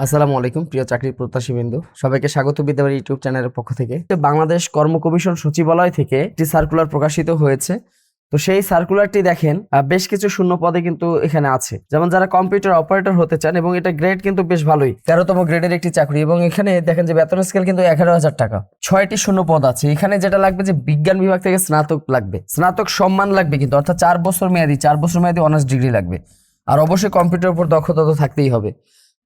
আসসালামু আলাইকুম প্রিয় চাকরি প্রত্যাশীবৃন্দ, সবাইকে স্বাগত বিদ্যাবাড়ি ইউটিউব চ্যানেলের পক্ষ থেকে। বাংলাদেশ কর্ম কমিশন সচিবালয় থেকে একটি সার্কুলার প্রকাশিত হয়েছে। তো সেই সার্কুলারটি দেখেন বেশ কিছু শূন্য পদে কিন্তু এখানে আছে, যেমন যারা কম্পিউটার অপারেটর হতে চান, এবং এটা গ্রেড কিন্তু বেশ ভালোই, 13তম গ্রেডের একটি চাকরি। এবং এখানে দেখেন যে বেতন স্কেল কিন্তু 11,000 টাকা। 6টি শূন্য পদ আছে। এখানে যেটা লাগবে যে বিজ্ঞান বিভাগ থেকে স্নাতক লাগবে, স্নাতক সম্মান লাগবে কিন্তু, অর্থাৎ 4 বছর মেয়াদী অনার্স ডিগ্রি লাগবে। আর অবশ্যই কম্পিউটারের উপর দক্ষতা তো থাকতেই হবে।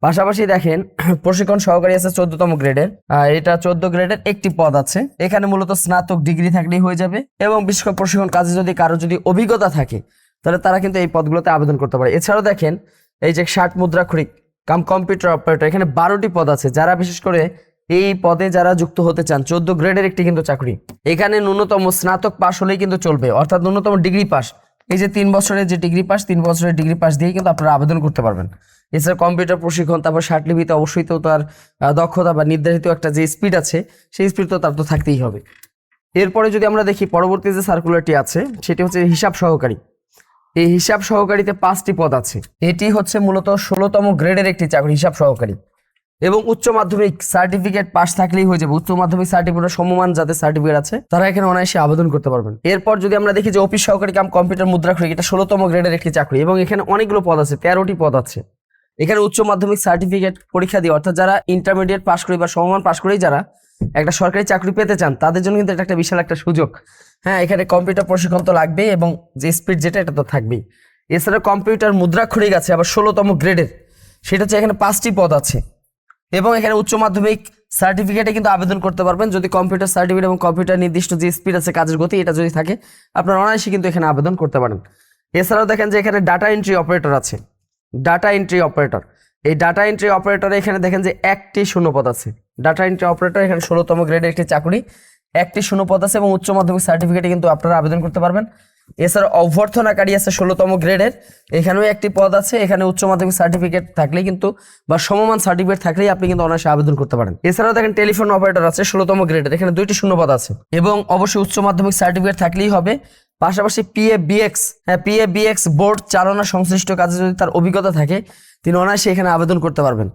পাশাপাশি দেখেন প্রশিক্ষণ সহকারী আছে 14তম গ্রেডের, এটা 14 গ্রেডের একটি পদ আছে। এখানে মূলত স্নাতক ডিগ্রি থাকলেই হয়ে যাবে, এবং বিশেষ করে প্রশিক্ষণ কাজে যদি কারো যদি অভিজ্ঞতা থাকে তাহলে তারা কিন্তু এই পদগুলোতে আবেদন করতে পারে। এছাড়াও দেখেন এই যে 60 মুদ্রাক্ষরিক কাম কম্পিউটার অপারেটর, এখানে 12টি পদ আছে। যারা বিশেষ করে এই পদে যারা যুক্ত হতে চান, 14 গ্রেডের একটি কিন্তু চাকরি। এখানে ন্যূনতম স্নাতক পাস হলেই কিন্তু চলবে, অর্থাৎ ন্যূনতম ডিগ্রি পাস। এই যে 3 বছরের যে ডিগ্রি পাস, 3 বছরের ডিগ্রি পাস দিয়ে কিন্তু আপনারা আবেদন করতে পারবেন। এছাড়া কম্পিউটার প্রশিক্ষণ, তারপর ষাটলিপিতে অবশ্যই তো তার দক্ষতা বা নির্ধারিত একটা যে স্পিড আছে, সেই স্পিড তো তার তো থাকতেই হবে। এরপরে যদি আমরা দেখি পরবর্তী যে সার্কুলারটি আছে, সেটি হচ্ছে হিসাব সহকারী। এই হিসাব সহকারীতে 5টি পদ আছে। এটি হচ্ছে মূলত 16তম গ্রেডের একটি চাকরি, হিসাব সহকারী। এবং উচ্চ মাধ্যমিক সার্টিফিকেট পাস থাকলেই হয়ে যাবে। উচ্চ মাধ্যমিক সার্টিফিকেট সমমান যাদের সার্টিফিকেট আছে তারা এখানে অনায়াসে আবেদন করতে পারবেন। এরপর যদি আমরা দেখি যে অফিস সহকারী কাম কম্পিউটার মুদ্রাক্ষরিক, এটা 16তম গ্রেডের একটি চাকরি, এবং এখানে অনেকগুলো পদ আছে, 13টি পদ আছে। এখানে উচ্চ মাধ্যমিক সার্টিফিকেট পরীক্ষা দিয়ে, অর্থাৎ যারা ইন্টারমিডিয়েট পাস করে বা সমমান পাস করেই যারা একটা সরকারি চাকরি পেতে চান, তাদের জন্য কিন্তু এটা একটা বিশাল একটা সুযোগ। হ্যাঁ, এখানে কম্পিউটার প্রশিক্ষণ তো লাগবেই, এবং যে স্পিড যেটা এটা তো থাকবেই। এছাড়া কম্পিউটার মুদ্রাক্ষরিক আছে আবার 16তম গ্রেডের, সেটা হচ্ছে এখানে 5টি পদ আছে। এবং এখানে উচ্চ মাধ্যমিক সার্টিফিকেটে কিন্তু আবেদন করতে পারবেন, যদি কম্পিউটার সার্টিফিকেট এবং কম্পিউটার নির্দিষ্ট যে স্পিড আছে, কাজের গতি, এটা যদি থাকে আপনার অনায়াসে কিন্তু এখানে আবেদন করতে পারেন। এছাড়াও দেখেন যে এখানে ডাটা এন্ট্রি অপারেটর আছে। ডাটা এন্ট্রি অপারেটর, এই ডাটা এন্ট্রি অপারেটরে এখানে দেখেন যে একটি শূন্যপদ আছে। ডাটা এন্ট্রি অপারেটর এখানে 16তম গ্রেডের একটি চাকরি, একটি শূন্যপদ আছে, এবং উচ্চ মাধ্যমিক সার্টিফিকেটে কিন্তু আপনারা আবেদন করতে পারবেন। এছাড়া অভ্যর্থনাকারী আছে 16তম গ্রেডের, এখানেও একটি পদ আছে। এখানে উচ্চ মাধ্যমিক সার্টিফিকেট থাকলেই কিন্তু বা সমমান সার্টিফিকেট থাকলেই আপনি কিন্তু অনায়াসে আবেদন করতে পারেন। এছাড়াও দেখেন টেলিফোন অপারেটর আছে 16তম গ্রেডের, এখানে 2টি শূন্যপদ আছে, এবং অবশ্যই উচ্চ মাধ্যমিক সার্টিফিকেট থাকলেই হবে। পাশাপাশি পিএবিএক্স বোর্ড চালনা সংশ্লিষ্ট কাজে যদি তার অভিজ্ঞতা থাকে, তিনি অনায়াসে এখানে আবেদন করতে পারবেন।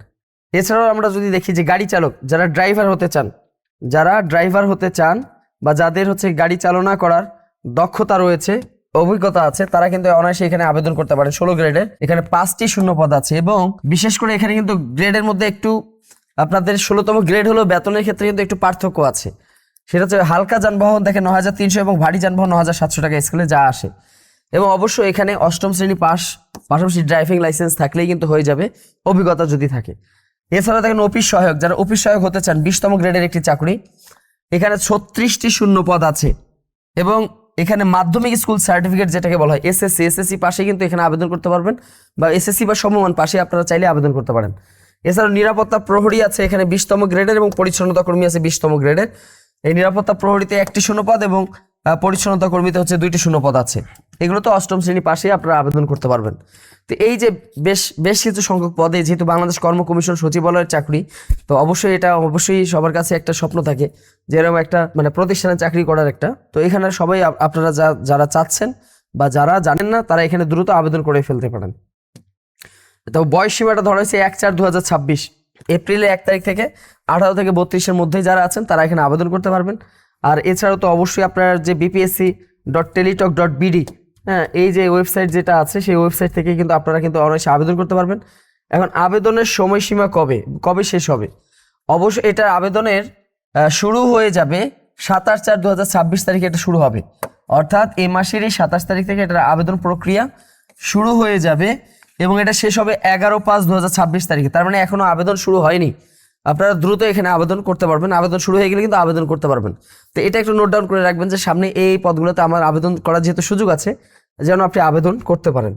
এছাড়াও আমরা যদি দেখি যে গাড়ি চালক, যারা ড্রাইভার হতে চান বা যাদের হচ্ছে গাড়ি চালনা করার দক্ষতা রয়েছে, অভিজ্ঞতা আছে, তারা কিন্তু অনায়াসে এখানে আবেদন করতে পারে। 16 গ্রেডের এখানে 5টি শূন্যপদ আছে, এবং বিশেষ করে এখানে কিন্তু গ্রেডের মধ্যে একটু আপনাদের 16তম গ্রেড হলেও বেতনের ক্ষেত্রে কিন্তু একটু পার্থক্য আছে। সেটা হচ্ছে হালকা যানবাহন দেখেন 9,300, এবং ভারী যানবাহন 9,700 টাকা স্কেলে যা আসে। এবং অবশ্যই এখানে 8ম শ্রেণী পাস, পাশাপাশি ড্রাইভিং লাইসেন্স থাকলেই কিন্তু হয়ে যাবে, অভিজ্ঞতা যদি থাকে। এছাড়া দেখেন অফিস সহায়ক, যারা অফিস সহায়ক হতে চান, 20তম গ্রেডের একটি চাকরি। এখানে 36টি শূন্য পদ আছে, এবং এখানে মাধ্যমিক স্কুল সার্টিফিকেট যেটাকে বলা হয় এসএসসি পাশে কিন্তু এখানে আবেদন করতে পারবেন, বা এসএসসি বা সমমান পাশে আপনারা চাইলে আবেদন করতে পারেন। এছাড়াও নিরাপত্তা প্রহরী আছে এখানে 20তম গ্রেডের, এবং পরিচ্ছন্নতা কর্মী আছে 20তম গ্রেডের। এই নিরাপত্তা প্রহরীতে একটি শূন্যপদ, এবং পরিচ্ছন্নতা কর্মীতে হচ্ছে 2টি শূন্যপদ আছে। এগুলো তো 8ম শ্রেণী পাশে আপনারা আবেদন করতে পারবেন। তো এই যে বেশ কিছু সংখ্যক পদে, যেহেতু বাংলাদেশ কর্ম কমিশন সচিবালয়ের চাকরি, তো অবশ্যই এটা সবার কাছে একটা স্বপ্ন থাকে যে এরকম একটা মানে প্রতিষ্ঠানে চাকরি করার একটা। তো এখানে সবাই আপনারা যারা চাচ্ছেন বা যারা জানেন না, তারা এখানে দ্রুত আবেদন করে ফেলতে পারেন। তো বয়স সীমাটা ধরা হয়েছে 1/4/2026, এপ্রিলের 1 তারিখ থেকে 18 থেকে 32-এর মধ্যে যারা আছেন তারা এখানে আবেদন করতে পারবেন। আর এছাড়াও তো অবশ্যই আপনার যে bpsc.teletalk.bd, হ্যাঁ, এই যে ওয়েবসাইট যেটা আছে, সেই ওয়েবসাইট থেকে কিন্তু আপনারা কিন্তু অনায়াসে আবেদন করতে পারবেন। এখন আবেদনের সময়সীমা কবে শেষ হবে? অবশ্যই এটা আবেদনের শুরু হয়ে যাবে 27/4/2026 তারিখে এটা শুরু হবে, অর্থাৎ এই মাসেরই 27 তারিখ থেকে এটার আবেদন প্রক্রিয়া শুরু হয়ে যাবে, এবং এটা শেষ হবে 11/5/2026 তারিখে। তার মানে এখনো আবেদন শুরু হয়নি। আপনারা দ্রুত এখানে আবেদন করতে পারবেন। আবেদন শুরু হয়ে গেলে কিন্তু আবেদন করতে পারবেন। তো এটা একটু নোট ডাউন করে রাখবেন যে সামনে এই পদগুলোতে আমার আবেদন করার যেহেতু সুযোগ আছে, যেন আপনি আবেদন করতে পারেন।